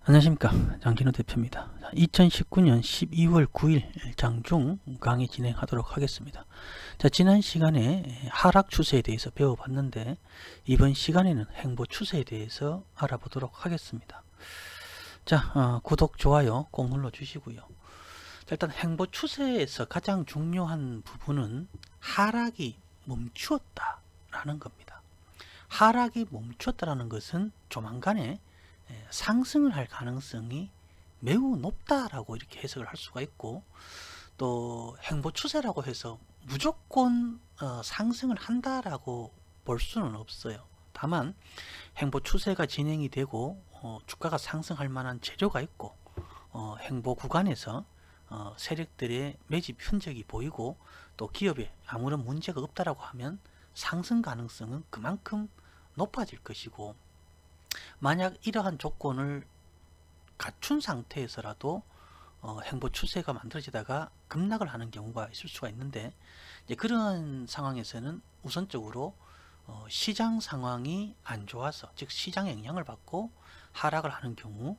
안녕하십니까, 장진호 대표입니다. 2019년 12월 9일 장중 강의 진행하도록 하겠습니다. 자, 지난 시간에 하락 추세에 대해서 배워봤는데 이번 시간에는 행보 추세에 대해서 알아보도록 하겠습니다. 자, 구독, 좋아요 꼭 눌러주시고요. 자, 일단 행보 추세에서 가장 중요한 부분은 하락이 멈추었다 라는 겁니다. 하락이 멈추었다라는 것은 조만간에 상승을 할 가능성이 매우 높다라고 이렇게 해석을 할 수가 있고, 또 행보 추세라고 해서 무조건 상승을 한다라고 볼 수는 없어요. 다만 행보 추세가 진행이 되고 주가가 상승할 만한 재료가 있고 행보 구간에서 세력들의 매집 흔적이 보이고 또 기업에 아무런 문제가 없다라고 하면 상승 가능성은 그만큼 높아질 것이고, 만약 이러한 조건을 갖춘 상태에서라도 행보 추세가 만들어지다가 급락을 하는 경우가 있을 수가 있는데, 이제 그런 상황에서는 우선적으로 시장 상황이 안 좋아서, 즉 시장의 영향을 받고 하락을 하는 경우,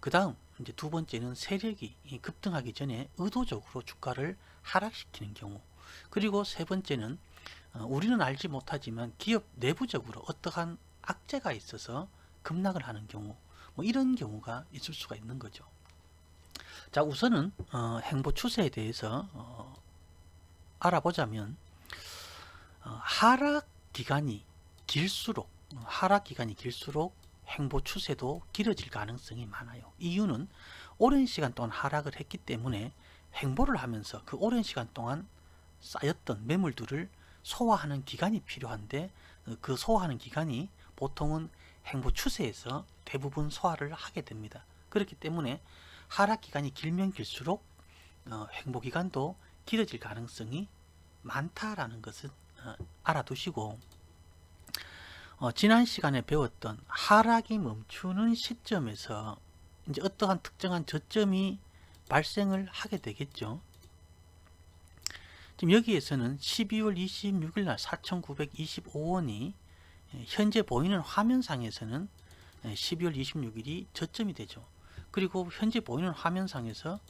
그 다음 이제 두 번째는 세력이 급등하기 전에 의도적으로 주가를 하락시키는 경우, 그리고 세 번째는 우리는 알지 못하지만 기업 내부적으로 어떠한 악재가 있어서 급락을 하는 경우, 이런 경우가 있을 수가 있는 거죠. 자, 우선은 행보 추세에 대해서 알아보자면, 하락 기간이 길수록 행보 추세도 길어질 가능성이 많아요. 이유는 오랜 시간 동안 하락을 했기 때문에 행보를 하면서 그 오랜 시간 동안 쌓였던 매물들을 소화하는 기간이 필요한데, 그 소화하는 기간이 보통은 행보 추세에서 대부분 소화를 하게 됩니다. 그렇기 때문에 하락 기간이 길면 길수록 행보 기간도 길어질 가능성이 많다라는 것을 알아두시고, 지난 시간에 배웠던 하락이 멈추는 시점에서 이제 어떠한 특정한 저점이 발생을 하게 되겠죠. 지금 여기에서는 12월 26일 날 4,925원이 현재 보이는 화면상에서는 12월 26일이 저점이 되죠. 그리고 현재 보이는 화면상에서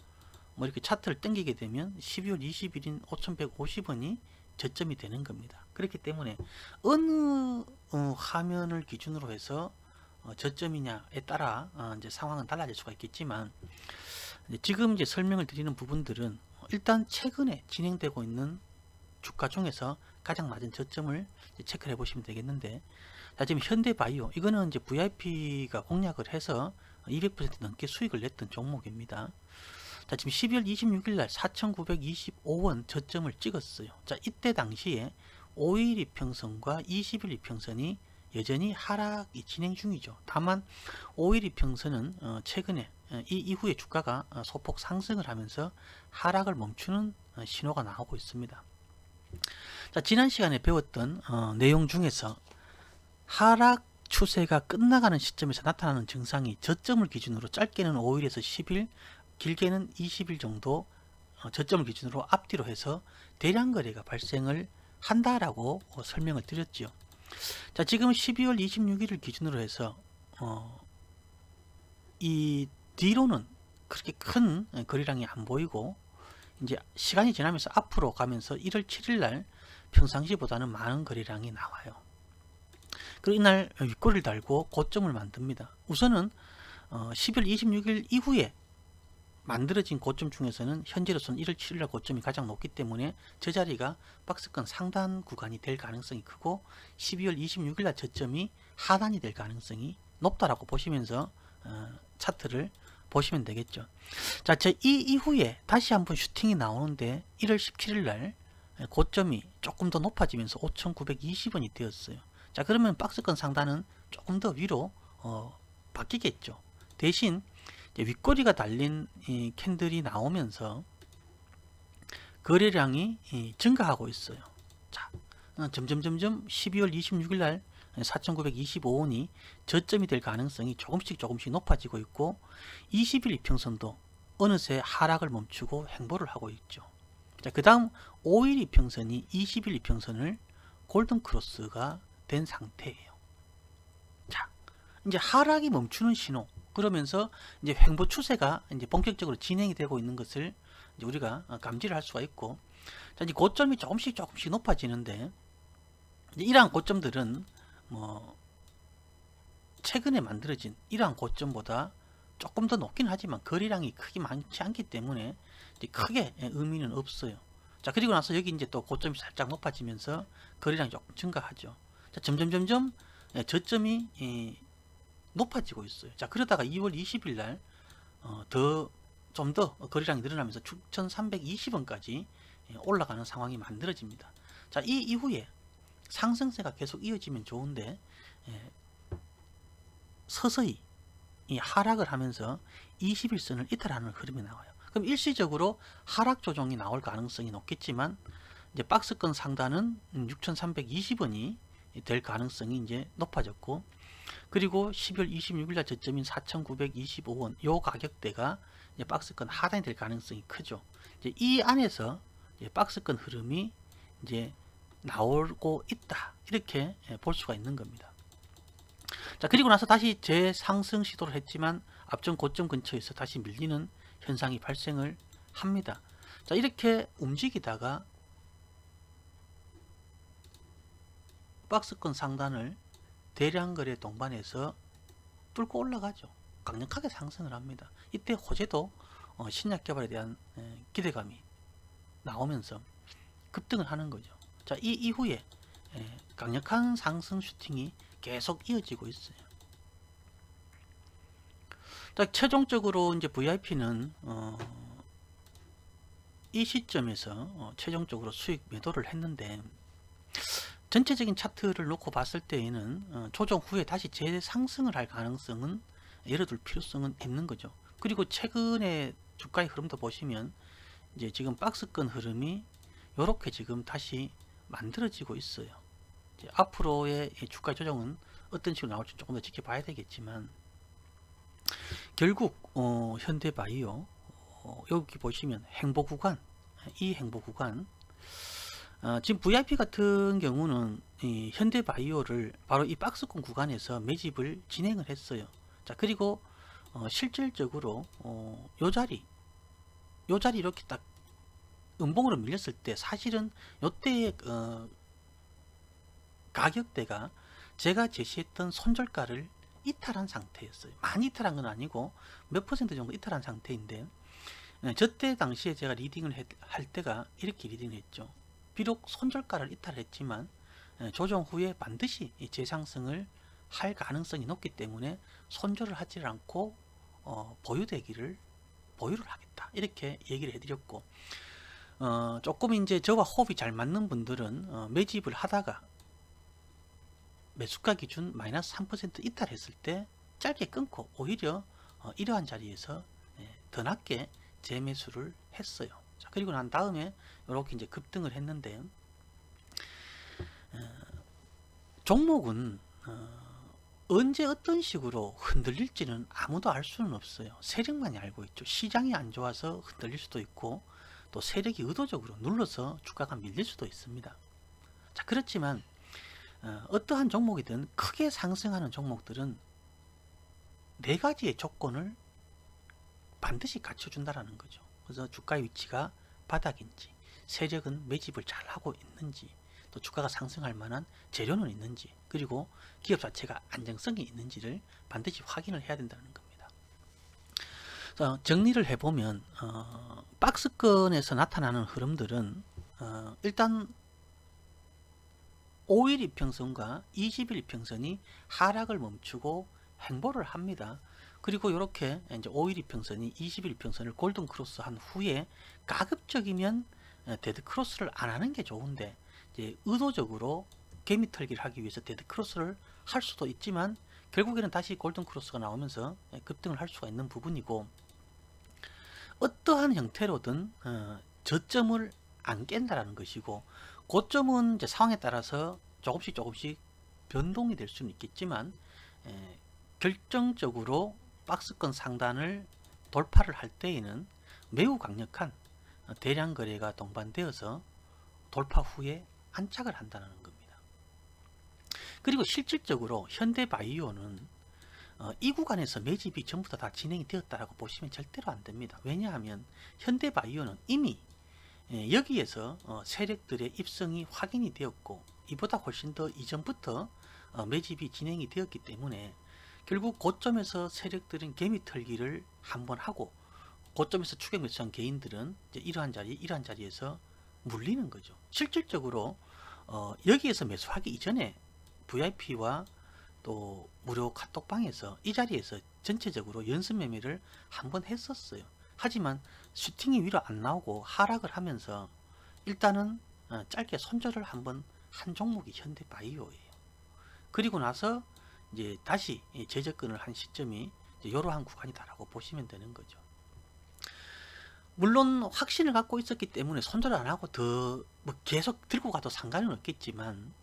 이렇게 차트를 당기게 되면 12월 20일인 5,150원이 저점이 되는 겁니다. 그렇기 때문에 어느 화면을 기준으로 해서 저점이냐에 따라 이제 상황은 달라질 수가 있겠지만, 지금 이제 설명을 드리는 부분들은 일단 최근에 진행되고 있는 주가 중에서 가장 낮은 저점을 체크를 해보시면 되겠는데, 자, 지금 현대바이오, 이거는 이제 VIP가 공략을 해서 200% 넘게 수익을 냈던 종목입니다. 자, 지금 12월 26일 날 4,925원 저점을 찍었어요. 자, 이때 당시에 5일 이평선과 20일 이평선이 여전히 하락이 진행 중이죠. 다만 5일 이평선은 최근에 이 이후에 주가가 소폭 상승을 하면서 하락을 멈추는 신호가 나오고 있습니다. 자, 지난 시간에 배웠던 내용 중에서 하락 추세가 끝나가는 시점에서 나타나는 증상이 저점을 기준으로 짧게는 5일에서 10일, 길게는 20일 정도 저점을 기준으로 앞뒤로 해서 대량 거래가 발생을 한다라고 설명을 드렸죠. 자, 지금 12월 26일을 기준으로 해서 이 뒤로는 그렇게 큰 거래량이 안 보이고, 이제 시간이 지나면서 앞으로 가면서 1월 7일 날 평상시보다는 많은 거래량이 나와요. 그리고 이날 윗꼬리를 달고 고점을 만듭니다. 우선은 10월 26일 이후에 만들어진 고점 중에서는 현재로서는 1월 7일날 고점이 가장 높기 때문에 저 자리가 박스권 상단 구간이 될 가능성이 크고, 12월 26일날 저점이 하단이 될 가능성이 높다라고 보시면서 차트를 보시면 되겠죠. 자, 이 이후에 다시 한번 슈팅이 나오는데 1월 17일날 고점이 조금 더 높아지면서 5,920원이 되었어요. 자, 그러면 박스권 상단은 조금 더 위로 바뀌겠죠. 대신 윗꼬리가 달린 이 캔들이 나오면서 거래량이 증가하고 있어요. 자, 점점 12월 26일 날 4,925원이 저점이 될 가능성이 조금씩 높아지고 있고, 20일 이평선도 어느새 하락을 멈추고 행보를 하고 있죠. 자, 그 다음 5일 이평선이 20일 이평선을 골든 크로스가 된 상태예요. 자, 이제 하락이 멈추는 신호, 그러면서 이제 횡보 추세가 이제 본격적으로 진행이 되고 있는 것을 이제 우리가 감지를 할 수가 있고, 자, 이제 고점이 조금씩 높아지는데, 이제 이러한 고점들은 뭐 최근에 만들어진 이러한 고점보다 조금 더 높긴 하지만 거래량이 크게 많지 않기 때문에 이제 크게 의미는 없어요. 자, 그리고 나서 여기 이제 또 고점이 살짝 높아지면서 거래량이 조금 증가하죠. 자, 점점 저점이 높아지고 있어요. 자, 그러다가 2월 20일 날 좀 더 거래량이 늘어나면서 6,320원까지 올라가는 상황이 만들어집니다. 자, 이 이후에 상승세가 계속 이어지면 좋은데 서서히 이 하락을 하면서 21선을 이탈하는 흐름이 나와요. 그럼 일시적으로 하락 조정이 나올 가능성이 높겠지만, 이제 박스권 상단은 6,320원이 될 가능성이 이제 높아졌고, 그리고 12월 26일 날 저점인 4,925원 요 가격대가 이제 박스권 하단이 될 가능성이 크죠. 이제 이 안에서 이제 박스권 흐름이 이제 나오고 있다, 이렇게 볼 수가 있는 겁니다. 자, 그리고 나서 다시 재상승 시도를 했지만 앞전 고점 근처에서 다시 밀리는 현상이 발생을 합니다. 자, 이렇게 움직이다가 박스권 상단을 대량 거래 동반해서 뚫고 올라가죠. 강력하게 상승을 합니다. 이때 호재도 신약 개발에 대한 기대감이 나오면서 급등을 하는 거죠. 자, 이 이후에 강력한 상승 슈팅이 계속 이어지고 있어요. 자, 최종적으로 이제 VIP는 이 시점에서 최종적으로 수익 매도를 했는데, 전체적인 차트를 놓고 봤을 때에는 조정 후에 다시 재상승을 할 가능성은 열어둘 필요성은 있는 거죠. 그리고 최근에 주가의 흐름도 보시면 이제 지금 박스권 흐름이 이렇게 지금 다시 만들어지고 있어요. 이제 앞으로의 주가 조정은 어떤 식으로 나올지 조금 더 지켜봐야 되겠지만, 결국 현대바이오 여기 보시면 행보 구간, 이 행보 구간, 지금 VIP 같은 경우는 이 현대바이오를 바로 이 박스권 구간에서 매집을 진행을 했어요. 자, 그리고 실질적으로 요 자리 이렇게 딱 음봉으로 밀렸을 때 사실은 요때의 가격대가 제가 제시했던 손절가를 이탈한 상태였어요. 많이 이탈한 건 아니고 몇 퍼센트 정도 이탈한 상태인데, 저때 당시에 제가 리딩을 할 때가 이렇게 리딩을 했죠. 비록 손절가를 이탈했지만 조정 후에 반드시 재상승을 할 가능성이 높기 때문에 손절을 하지 않고 보유를 하겠다, 이렇게 얘기를 해드렸고, 조금 이제 저와 호흡이 잘 맞는 분들은 매집을 하다가 매수가 기준 마이너스 3% 이탈했을 때 짧게 끊고 오히려 이러한 자리에서 더 낮게 재매수를 했어요. 자, 그리고 난 다음에 이렇게 이제 급등을 했는데, 종목은 언제 어떤 식으로 흔들릴지는 아무도 알 수는 없어요. 세력만이 알고 있죠. 시장이 안 좋아서 흔들릴 수도 있고, 또 세력이 의도적으로 눌러서 주가가 밀릴 수도 있습니다. 자, 그렇지만 어떠한 종목이든 크게 상승하는 종목들은 네 가지의 조건을 반드시 갖춰준다라는 거죠. 그래서 주가의 위치가 바닥인지, 세력은 매집을 잘 하고 있는지, 또 주가가 상승할 만한 재료는 있는지, 그리고 기업 자체가 안정성이 있는지를 반드시 확인을 해야 된다는 겁니다. 그래서 정리를 해보면 박스권에서 나타나는 흐름들은 일단 5일 이평선과 20일 이평선이 하락을 멈추고 행보를 합니다. 그리고 이렇게 이제 5일 이평선이 20일 이평선을 골든 크로스 한 후에 가급적이면 데드 크로스를 안 하는 게 좋은데, 이제 의도적으로 개미 털기를 하기 위해서 데드 크로스를 할 수도 있지만 결국에는 다시 골든 크로스가 나오면서 급등을 할 수가 있는 부분이고, 어떠한 형태로든 저점을 안 깬다라는 것이고, 고점은 이제 상황에 따라서 조금씩 변동이 될 수는 있겠지만 결정적으로 박스권 상단을 돌파를 할 때에는 매우 강력한 대량 거래가 동반되어서 돌파 후에 안착을 한다는 겁니다. 그리고 실질적으로 현대바이오는 이 구간에서 매집이 전부 다 진행이 되었다라고 보시면 절대로 안 됩니다. 왜냐하면 현대바이오는 이미 여기에서 세력들의 입성이 확인이 되었고, 이보다 훨씬 더 이전부터 매집이 진행이 되었기 때문에 결국 고점에서 세력들은 개미 털기를 한번 하고, 고점에서 추격 매수한 개인들은 이제 이러한 자리에서 물리는 거죠. 실질적으로 여기에서 매수하기 이전에 VIP와 또 무료 카톡방에서 이 자리에서 전체적으로 연습 매매를 한번 했었어요. 하지만 슈팅이 위로 안 나오고 하락을 하면서 일단은 짧게 손절을 한번 한 종목이 현대바이오예요. 그리고 나서 이제 다시 재접근을 한 시점이 이러한 구간이다라고 보시면 되는 거죠. 물론 확신을 갖고 있었기 때문에 손절을 안 하고 더 뭐 계속 들고 가도 상관은 없겠지만,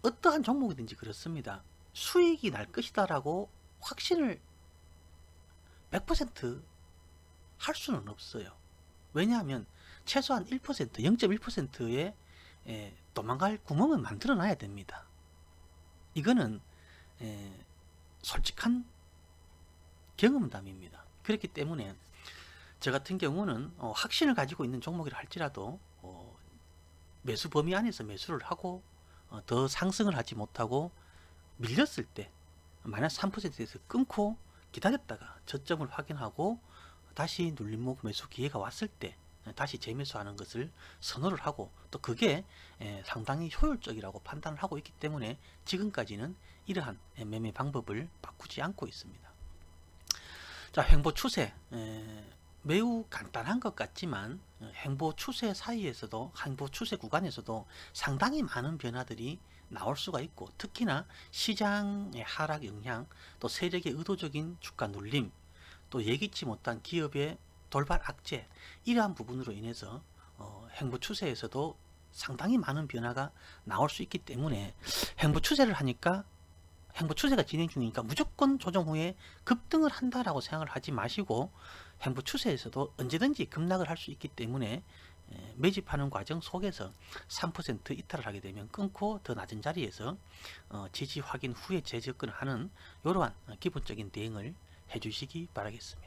어떠한 종목이든지 그렇습니다. 수익이 날 것이다라고 확신을 100% 할 수는 없어요. 왜냐하면 최소한 1%, 0.1%의 도망갈 구멍은 만들어 놔야 됩니다. 이거는 솔직한 경험담입니다. 그렇기 때문에 저 같은 경우는 확신을 가지고 있는 종목이라 할지라도 매수 범위 안에서 매수를 하고 더 상승을 하지 못하고 밀렸을 때 마이너스 3%에서 끊고 기다렸다가 저점을 확인하고 다시 눌림목 매수 기회가 왔을 때 다시 재매수하는 것을 선호를 하고, 또 그게 상당히 효율적이라고 판단을 하고 있기 때문에 지금까지는 이러한 매매 방법을 바꾸지 않고 있습니다. 자, 횡보 추세, 매우 간단한 것 같지만 횡보 추세 사이에서도, 횡보 추세 구간에서도 상당히 많은 변화들이 나올 수가 있고, 특히나 시장의 하락 영향, 또 세력의 의도적인 주가 눌림, 또 예기치 못한 기업의 돌발 악재, 이러한 부분으로 인해서 횡보 추세에서도 상당히 많은 변화가 나올 수 있기 때문에, 횡보 추세를 하니까, 횡보 추세가 진행 중이니까 무조건 조정 후에 급등을 한다라고 생각을 하지 마시고, 횡보 추세에서도 언제든지 급락을 할 수 있기 때문에 매집하는 과정 속에서 3% 이탈을 하게 되면 끊고 더 낮은 자리에서 지지 확인 후에 재접근을 하는 이러한 기본적인 대응을 해주시기 바라겠습니다.